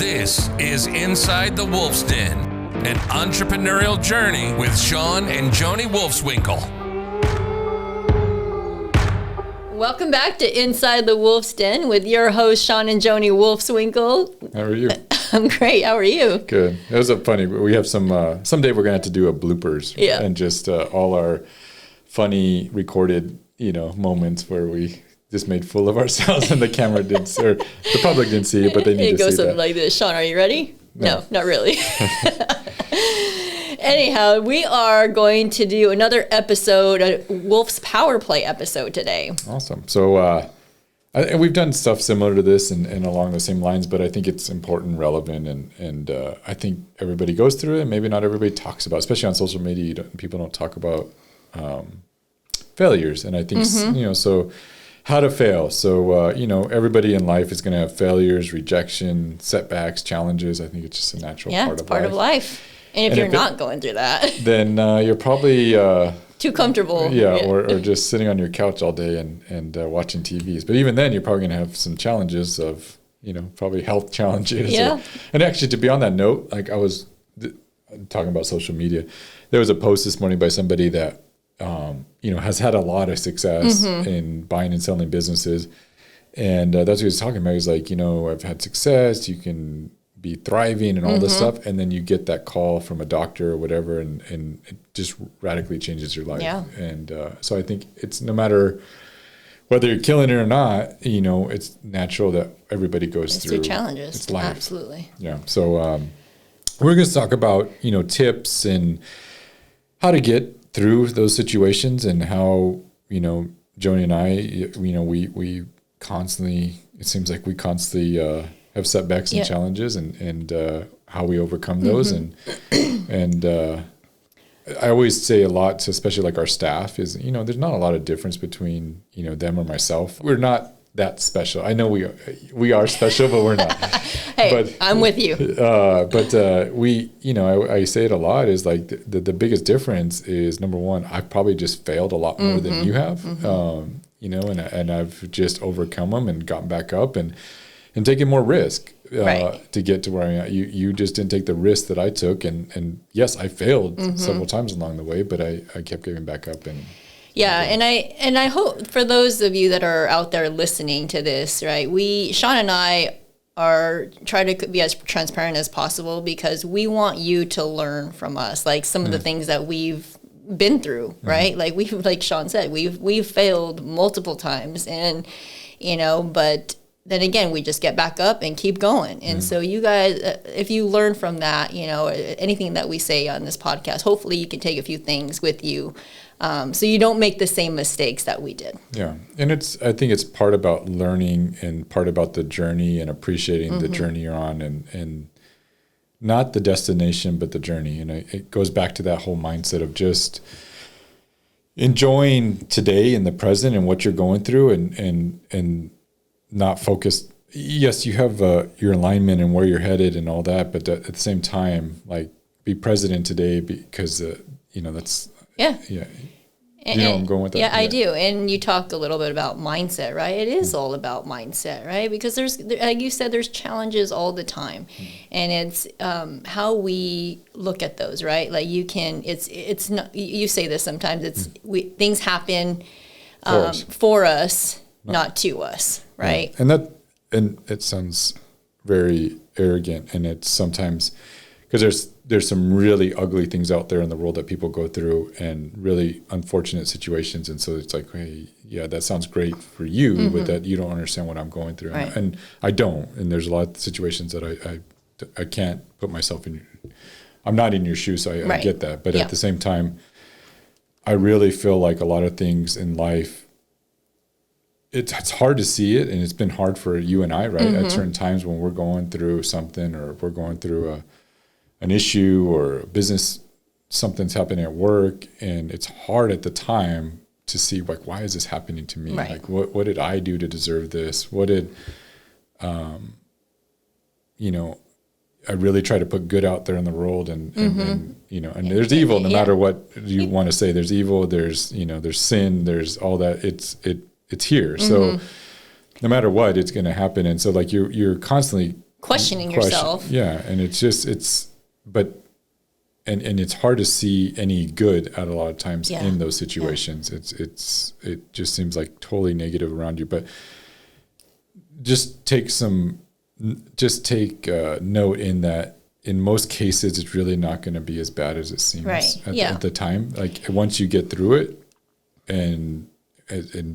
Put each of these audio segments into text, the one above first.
This is Inside the Wolf's Den, an entrepreneurial journey with Shawn and Joni Wolfswinkle. Welcome back to Inside the Wolf's Den with your host, Shawn and Joni Wolfswinkle. How are you? I'm great. How are you? Good. It was funny. We have someday we're going to have to do a bloopers. Yeah. And just all our funny recorded, moments where we just made fool of ourselves and the camera didn't see, or the public didn't see it, but they need to see that. It goes something like this. Shawn, are you ready? No, not really. Anyhow, we are going to do another episode, a Wolf's Power Play episode today. Awesome. So and we've done stuff similar to this and along the same lines, but I think it's important, relevant, and I think everybody goes through it, and maybe not everybody talks about it, especially on social media. People don't talk about failures, and I think, so how to fail. So, everybody in life is going to have failures, rejection, setbacks, challenges. I think it's just a natural part of life. Yeah, it's part of life. And if you're not going through that, then you're probably too comfortable. Yeah, or just sitting on your couch all day and watching TVs. But even then, you're probably going to have some challenges of, probably health challenges. Yeah. And actually, to be on that note, like I was talking about social media, there was a post this morning by somebody that, has had a lot of success in buying and selling businesses. And that's what he was talking about. He's like, I've had success, you can be thriving and all this stuff. And then you get that call from a doctor or whatever, and it just radically changes your life. Yeah. And so I think it's no matter whether you're killing it or not, it's natural that everybody goes through challenges. It's life. Absolutely. Yeah. So we're going to talk about, tips and how to get through those situations, and how, Joni and I, we constantly, it seems like we constantly have setbacks and challenges, and how we overcome those. And I always say a lot to, especially like our staff, is, there's not a lot of difference between, them or myself. We're not that special. I know we are special, but we're not. Hey, but, I'm with you. But we, I say it a lot, is like the biggest difference is, number one, I've probably just failed a lot more than you have, and I've just overcome them and gotten back up and taken more risk to get to where I am. You just didn't take the risk that I took, and yes, I failed several times along the way, but I kept getting back up. Yeah, and I hope for those of you that are out there listening to this, right? Shawn and I are trying to be as transparent as possible, because we want you to learn from us, like some of the things that we've been through, right? Like Shawn said, we've failed multiple times, and but then again, we just get back up and keep going. And so you guys, if you learn from that, anything that we say on this podcast, hopefully you can take a few things with you, so you don't make the same mistakes that we did. Yeah. And I think it's part about learning and part about the journey and appreciating the journey you're on, and not the destination, but the journey. And it goes back to that whole mindset of just enjoying today and the present and what you're going through, and not focused. Yes, you have your alignment and where you're headed and all that, but at the same time, like, be present in today, because that's And, you know I'm going with that. Yeah, I do. And you talk a little bit about mindset, right? It is all about mindset, right? Because like you said, there's challenges all the time, and it's how we look at those, right? Like it's not. You say this sometimes. Things happen for us, not to us, right? Yeah. And it sounds very arrogant, and it's sometimes because there's some really ugly things out there in the world that people go through, and really unfortunate situations. And so it's like, hey, yeah, that sounds great for you, but that you don't understand what I'm going through. Right. And I don't. And there's a lot of situations that I can't put myself in. I'm not in your shoes, so I get that. But at the same time, I really feel like a lot of things in life, it's hard to see it, and it's been hard for you and I, right? At certain times when we're going through something, or we're going through an issue or a business, something's happening at work, and it's hard at the time to see, like, why is this happening to me? Like, what did I do to deserve this? What did, I really try to put good out there in the world, and there's evil, no matter what you want to say. There's evil, there's sin, there's all that. It's here. So no matter what, it's going to happen. And so, like, you're constantly questioning yourself. Yeah. And and it's hard to see any good at a lot of times in those situations. It just seems like totally negative around you, but just take note in that in most cases, it's really not going to be as bad as it seems at the time. Like once you get through it and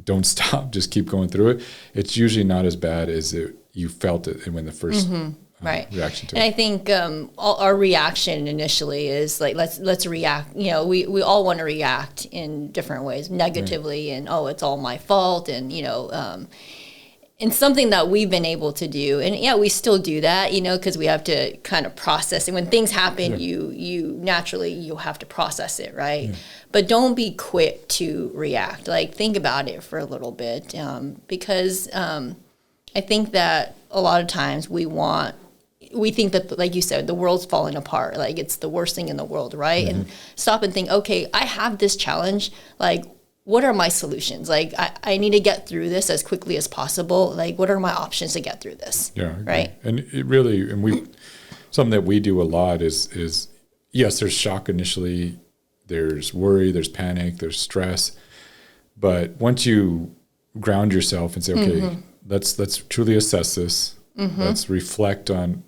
don't stop, just keep going through it. It's usually not as bad as you felt it when the first reaction to it. And I think our reaction initially is like, let's react. You know, we all want to react in different ways, negatively, and it's all my fault, and and something that we've been able to do, and we still do that, because we have to kind of process it. When things happen, you naturally, you'll have to process it, right? Yeah. But don't be quick to react. Like, think about it for a little bit, because I think that a lot of times we think that, like you said, the world's falling apart. Like, it's the worst thing in the world, right? Mm-hmm. And stop and think, okay, I have this challenge. Like, what are my solutions? Like, I need to get through this as quickly as possible. Like, what are my options to get through this? Yeah. Right. And it really, something that we do a lot is yes, there's shock initially, there's worry, there's panic, there's stress. But once you ground yourself and say, okay, let's truly assess this. Mm-hmm. Let's reflect on,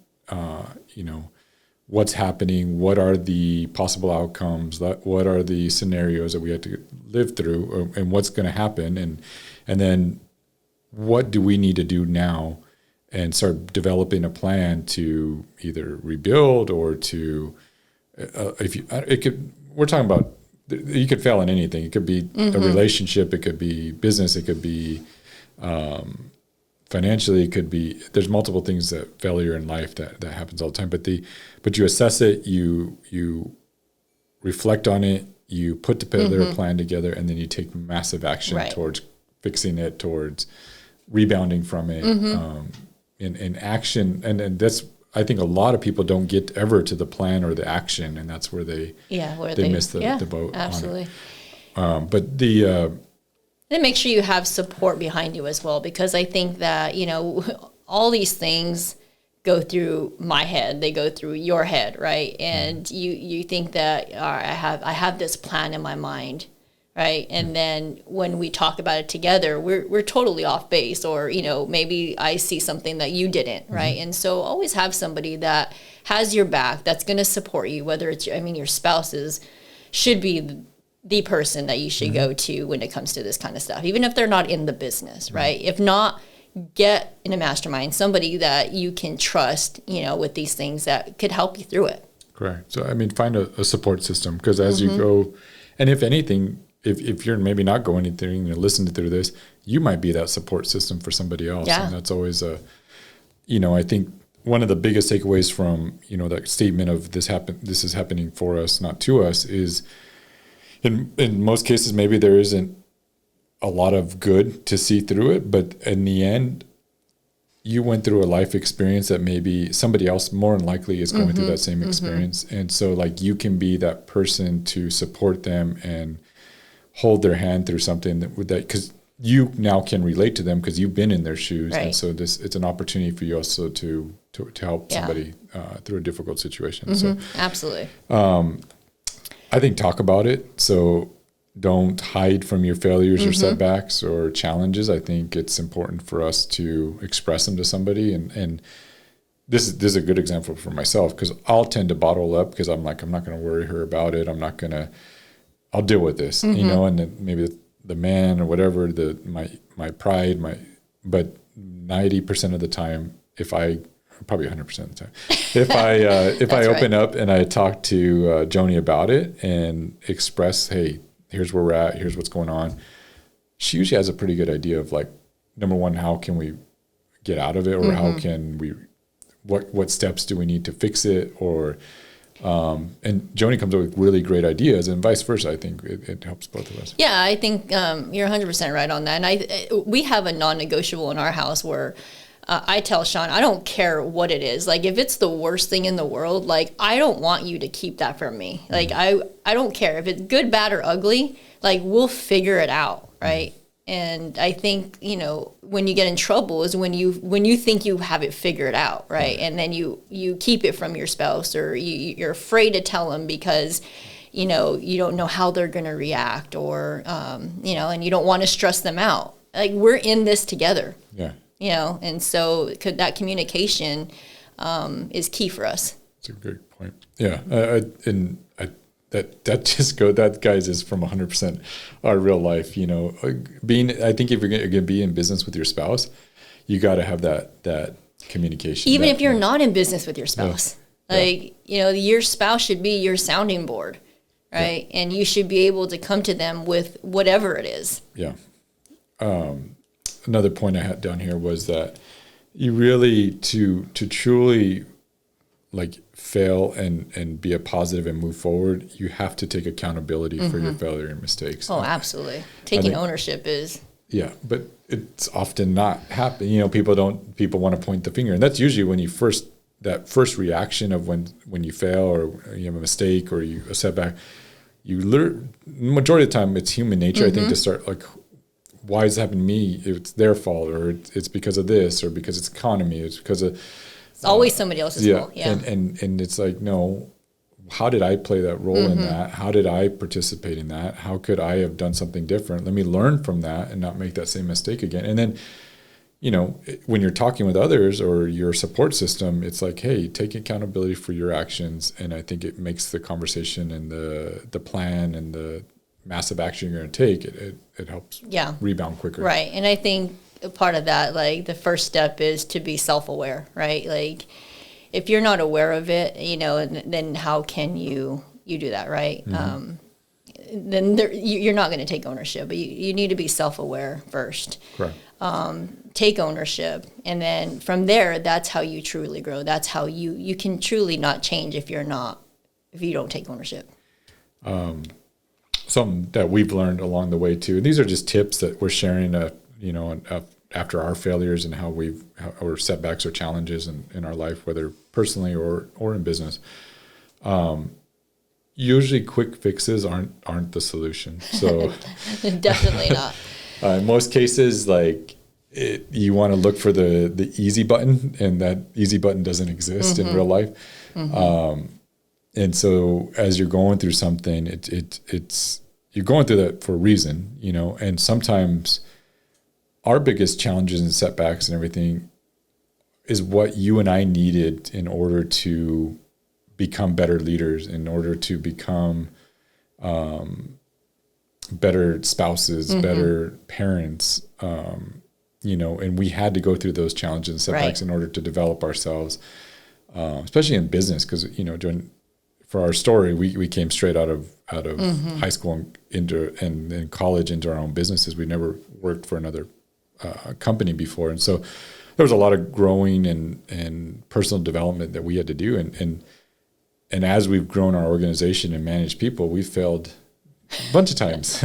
what's happening, what are the possible outcomes, what are the scenarios that we have to live through, and what's going to happen, and then what do we need to do now, and start developing a plan to either rebuild or to, we're talking about, you could fail in anything. It could be a relationship, it could be business, it could be financially, it could be, there's multiple things that failure in life that happens all the time, but you assess it, you reflect on it, you put together a plan together, and then you take massive action towards fixing it, towards rebounding from it, in action. And that's, I think a lot of people don't get ever to the plan or the action, and that's where they miss the boat. Absolutely. But then make sure you have support behind you as well, because I think that, all these things go through my head, they go through your head, right? And you think that, all right, I have this plan in my mind, right? And then when we talk about it together, we're totally off base, or, maybe I see something that you didn't, right? And so always have somebody that has your back, that's going to support you, whether it's, your spouses should be the person that you should go to when it comes to this kind of stuff, even if they're not in the business, right? If not, get in a mastermind, somebody that you can trust, with these things that could help you through it. Correct. So, find a support system, because as you go, and if anything, if you're maybe not going anything and listening through this, you might be that support system for somebody else. Yeah. And that's always I think one of the biggest takeaways from, that statement of this is happening for us, not to us, is in most cases, maybe there isn't a lot of good to see through it, but in the end, you went through a life experience that maybe somebody else more than likely is going through that same experience. And so, like, you can be that person to support them and hold their hand through something that because you now can relate to them because you've been in their shoes. Right. And so it's an opportunity for you also to help somebody through a difficult situation. So absolutely. I think talk about it. So don't hide from your failures or setbacks or challenges. I think it's important for us to express them to somebody. And this is a good example for myself, because I'll tend to bottle up because I'm like, I'm not going to worry her about it. I'll deal with this, and then maybe the man or whatever, my pride, but 90% of the time, probably 100% of the time, if I open up and I talk to Joni about it and express, hey, here's where we're at, here's what's going on, she usually has a pretty good idea of, like, number one, how can we get out of it, or how can we, what steps do we need to fix it, or and Joni comes up with really great ideas, and vice versa. I think it helps both of us. Yeah, I think you're 100% right on that. And we have a non-negotiable in our house where I tell Shawn, I don't care what it is. Like, if it's the worst thing in the world, like, I don't want you to keep that from me. Like, I don't care. If it's good, bad, or ugly, like, we'll figure it out, right? And I think, when you get in trouble is when you think you have it figured out, right? And then you keep it from your spouse, or you're afraid to tell them because, you don't know how they're going to react, or, and you don't want to stress them out. Like, we're in this together. Yeah. And so that communication is key for us. That's a good point. Yeah. That guys is from 100% our real life, I think if you're going to be in business with your spouse, you got to have that communication. Even if you're not in business with your spouse, your spouse should be your sounding board, right? Yeah. And you should be able to come to them with whatever it is. Yeah. Another point I had down here was that you really, to truly like fail and be a positive and move forward, you have to take accountability for your failure and mistakes. Oh, absolutely. Taking ownership is. Yeah, but it's often not happening. People want to point the finger, and that's usually when that first reaction of when you fail or you have a mistake or a setback. You learn, majority of the time it's human nature, I think, to start like, why is it happening to me? It's their fault, or it's because of this, or because it's economy, it's because of. It's always somebody else's fault. Yeah. And it's like, no, how did I play that role in that? How did I participate in that? How could I have done something different? Let me learn from that and not make that same mistake again. And then, when you're talking with others or your support system, it's like, hey, take accountability for your actions. And I think it makes the conversation and the plan and the massive action you're going to take, it helps rebound quicker. Right. And I think a part of that, like the first step is to be self-aware, right? Like if you're not aware of it, then how can you do that, right? Then you're not going to take ownership, but you need to be self-aware first. Correct. Take ownership, and then from there, that's how you truly grow. That's how you can truly not change if you don't take ownership. Something that we've learned along the way too. These are just tips that we're sharing, after our failures and or setbacks or challenges in our life, whether personally or in business. Usually quick fixes aren't the solution. So definitely not. In most cases, you want to look for the easy button, and that easy button doesn't exist in real life. And so as you're going through something, it's you're going through that for a reason, and sometimes our biggest challenges and setbacks and everything is what you and I needed in order to become better leaders, in order to become better spouses, better parents, and we had to go through those challenges and setbacks in order to develop ourselves, especially in business, because, for our story, we came straight out of high school and college into our own businesses. We never worked for another company before. And so there was a lot of growing and personal development that we had to do. And as we've grown our organization and managed people, we failed a bunch of times.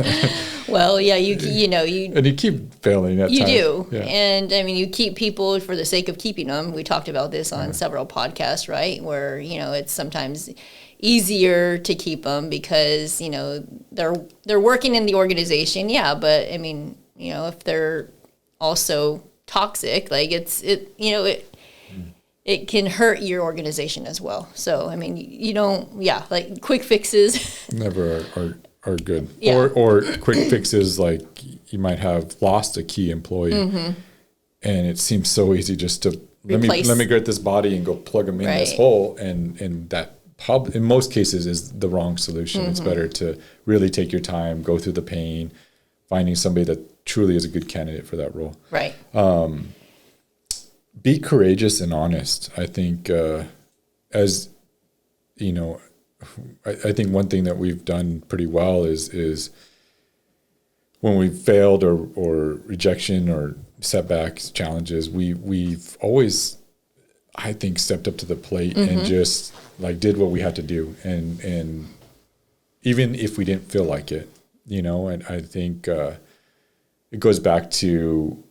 Well, yeah, you and you keep failing at times. You do. Yeah. And I mean, you keep people for the sake of keeping them. We talked about this on several podcasts, right? Where, it's sometimes easier to keep them because, they're working in the organization. Yeah. But I mean, if they're also toxic, like it can hurt your organization as well. So, I mean, like quick fixes never are good. Yeah. Or quick fixes, like you might have lost a key employee and it seems so easy just to let me get this body and go plug them in this hole, and that in most cases is the wrong solution. It's better to really take your time, go through the pain, finding somebody that truly is a good candidate for that role. Right. Be courageous and honest. I think, as you know, I think one thing that we've done pretty well is when we've failed or rejection or setbacks, challenges, we've always, I think, stepped up to the plate and just like did what we had to do. And even if we didn't feel like it, and I think it goes back to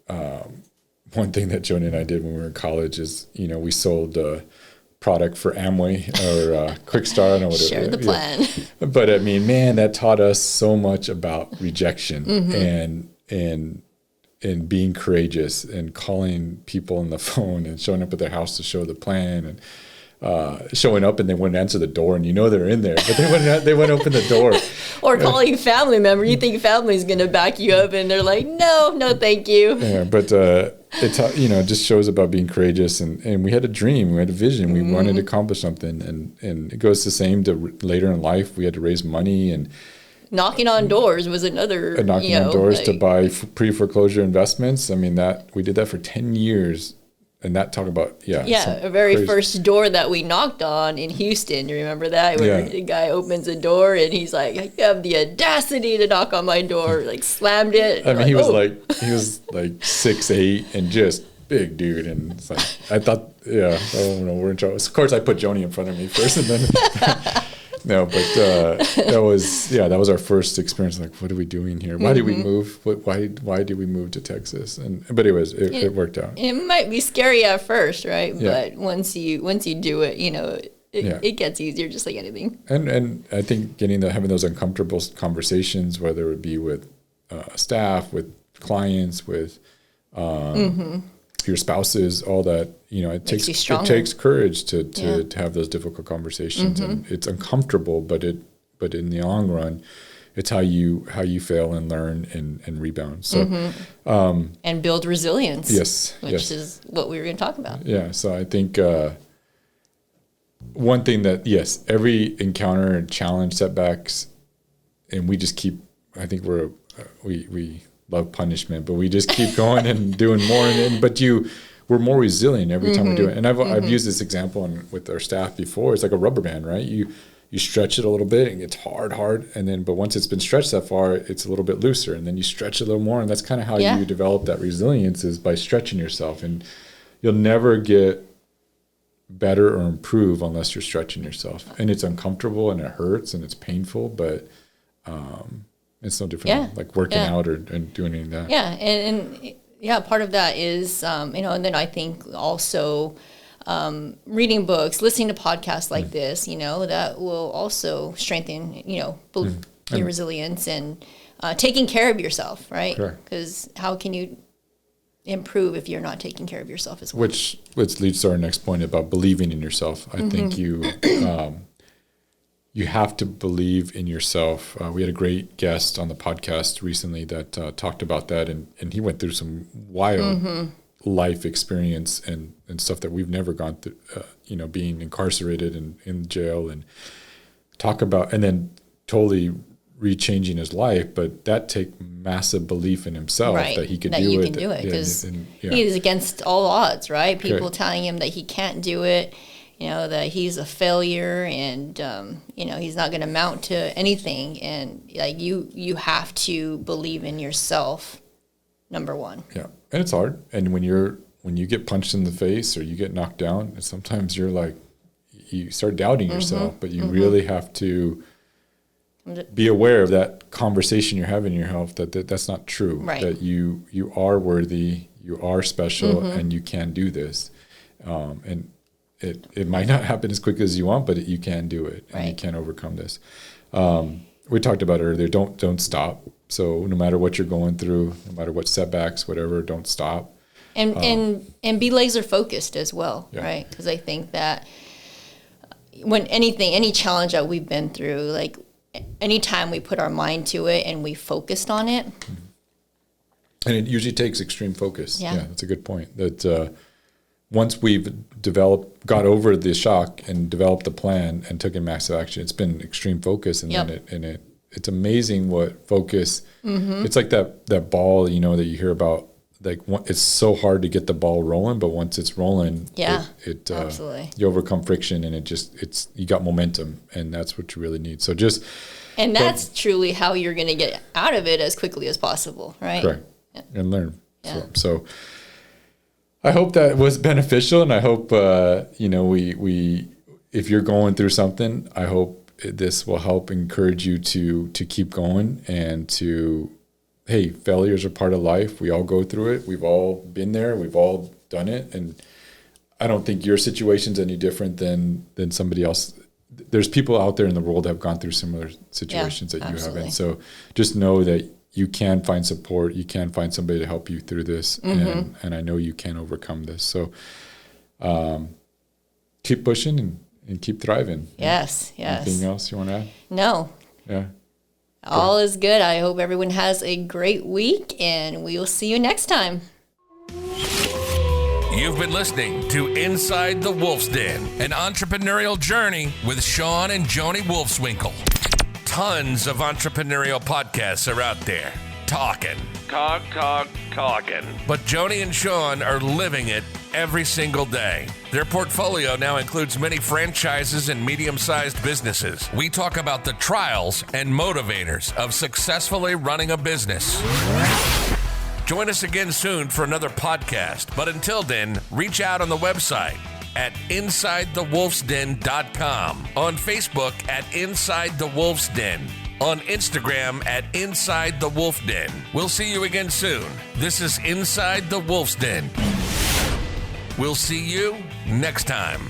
one thing that Joni and I did when we were in college is, we sold product for Amway or Quick Start. I don't know what Share the plan. But I mean, man, that taught us so much about rejection. and being courageous and calling people on the phone and showing up at their house to show the plan, and showing up and they wouldn't answer the door, and they're in there, but they wouldn't open the door. Or calling family member, you think family's going to back you up, and they're like, no, thank you. Yeah, but it's it just shows about being courageous, and we had a dream, we had a vision, we wanted to accomplish something, and it goes the same to later in life. We had to raise money, and knocking on doors was another. Knocking on doors to buy pre-foreclosure investments. I mean, we did that for 10 years. And that talk about, a very first door that we knocked on in Houston. You remember that? Where the guy opens a door and he's like, you have the audacity to knock on my door, like slammed it. I mean, he was like 6'8" and just big dude. And it's like, I thought, I don't know, we're in trouble. Of course, I put Joni in front of me first, and then no, but that was our first experience. Like, what are we doing here? Why did we move? Why did we move to Texas? But it worked out. It might be scary at first, right? Yeah. But once you do it, it gets easier, just like anything. And I think having those uncomfortable conversations, whether it be with staff, with clients, with your spouses, all that, it takes courage to have those difficult conversations, and it's uncomfortable, but in the long run, it's how you fail and learn and rebound. So, and build resilience. Yes. Which is what we were going to talk about. Yeah. So I think, one thing that, every encounter and challenge, setbacks, and we just keep, I think we love punishment, but we just keep going and doing more. We're more resilient every time we do it. And I've used this example with our staff before. It's like a rubber band, right? You stretch it a little bit and it's hard, but once it's been stretched that far, it's a little bit looser, and then you stretch it a little more, and that's kind of how you develop that resilience, is by stretching yourself. And you'll never get better or improve unless you're stretching yourself. And it's uncomfortable and it hurts and it's painful, but it's no different like working out and doing any of that. Yeah, and part of that is, and then I think also reading books, listening to podcasts like this, that will also strengthen, your resilience, and taking care of yourself, right? Because how can you improve if you're not taking care of yourself as well? Which leads to our next point about believing in yourself. I think you have to believe in yourself. We had a great guest on the podcast recently that talked about that, and he went through some wild life experience and stuff that we've never gone through, being incarcerated and in jail, and and then totally rechanging his life. But that take massive belief in himself that he could do it. Because he is against all odds, right? People telling him that he can't do it, that he's a failure, and he's not going to amount to anything, and like you have to believe in yourself, number one. Yeah, and it's hard. And when you get punched in the face or you get knocked down, sometimes you're like, you start doubting yourself, but you really have to be aware of that conversation you're having in your health, that's not true. Right. That you are worthy, you are special, and you can do this. And it might not happen as quick as you want, but you can do it, and you can overcome this. We talked about it earlier. Don't stop. So no matter what you're going through, no matter what setbacks, whatever, don't stop. And be laser focused as well, right? Because I think that when any challenge that we've been through, like anytime we put our mind to it and we focused on it. And it usually takes extreme focus. Yeah, that's a good point. That once we've got over the shock and developed a plan and took in massive action, it's been extreme focus, and then it's amazing what focus. It's like that ball, that you hear about. Like it's so hard to get the ball rolling, but once it's rolling, it absolutely, you overcome friction, and you got momentum, and that's what you really need. So that's truly how you're going to get out of it as quickly as possible, right? Correct. Yeah. And learn. Yeah. So I hope that was beneficial, and I hope we if you're going through something, I hope this will help encourage you to keep going, and hey, failures are part of life. We all go through it. We've all been there. We've all done it, and I don't think your situation's any different than somebody else. There's people out there in the world that have gone through similar situations that you haven't. So just know that you can find support. You can find somebody to help you through this. And I know you can overcome this. So keep pushing and keep thriving. Yes. Anything else you want to add? No. Yeah. All is good. I hope everyone has a great week, and we will see you next time. You've been listening to Inside the Wolf's Den, an entrepreneurial journey with Shawn and Joni Wolfswinkle. Tons of entrepreneurial podcasts are out there, talking. But Joni and Shawn are living it every single day. Their portfolio now includes many franchises and medium-sized businesses. We talk about the trials and motivators of successfully running a business. Join us again soon for another podcast. But until then, reach out on the website at InsideTheWolf'sDen.com, on Facebook at Inside the Wolf's Den, on Instagram at Inside the Wolf Den. We'll see you again soon. This is Inside the Wolf's Den. We'll see you next time.